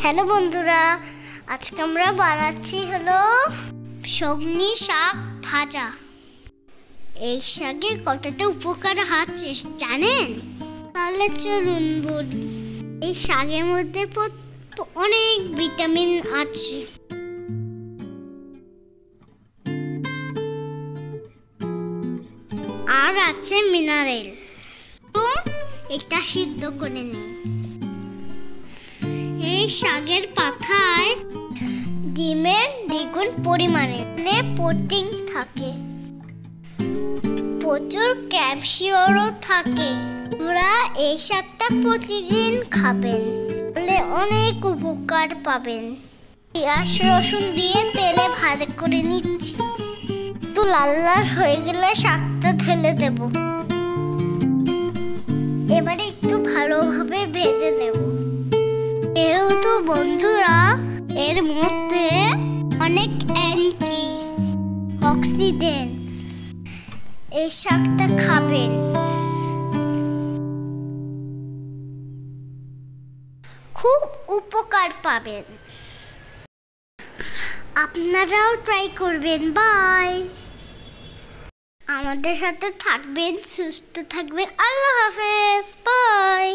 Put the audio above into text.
Hello বন্ধুরা, আজকে আমরা বানাচ্ছি হলো সজনে শাক ভাজা। এই শাকের কতটা উপকার আছে জানেন? তাহলে চলুন বলি। এই শাকের মধ্যে অনেক ভিটামিন আছে। আর আছে মিনারেল। তো এটা সিদ্ধ করে নিই। এই শাকের পাতায় ডিমের দ্বিগুণ পরিমাণে প্রোটিন থাকে, প্রচুর ক্যালসিয়ামও থাকে। আপনারা এই শাকটা প্রতিদিন খাবেন, তাহলে অনেক উপকার পাবেন। পেঁয়াজ রসুন দিয়ে তেলে ভাজা করে নিচ্ছি। একটু লাল লাল হয়ে গেলে শাকটা ঢেলে দেব। এবারে একটু ভালোভাবে ভেজে নেব। যেহেতু বন্ধুরা এর মধ্যে অনেক অ্যান্টি অক্সিডেন্ট, এই শাকটা খাবেন। খুব উপকার পাবেন। আপনারাও ট্রাই করবেন। বাই। আমাদের সাথে থাকবেন, সুস্থ থাকবেন। আল্লাহ হাফেজ। বাই।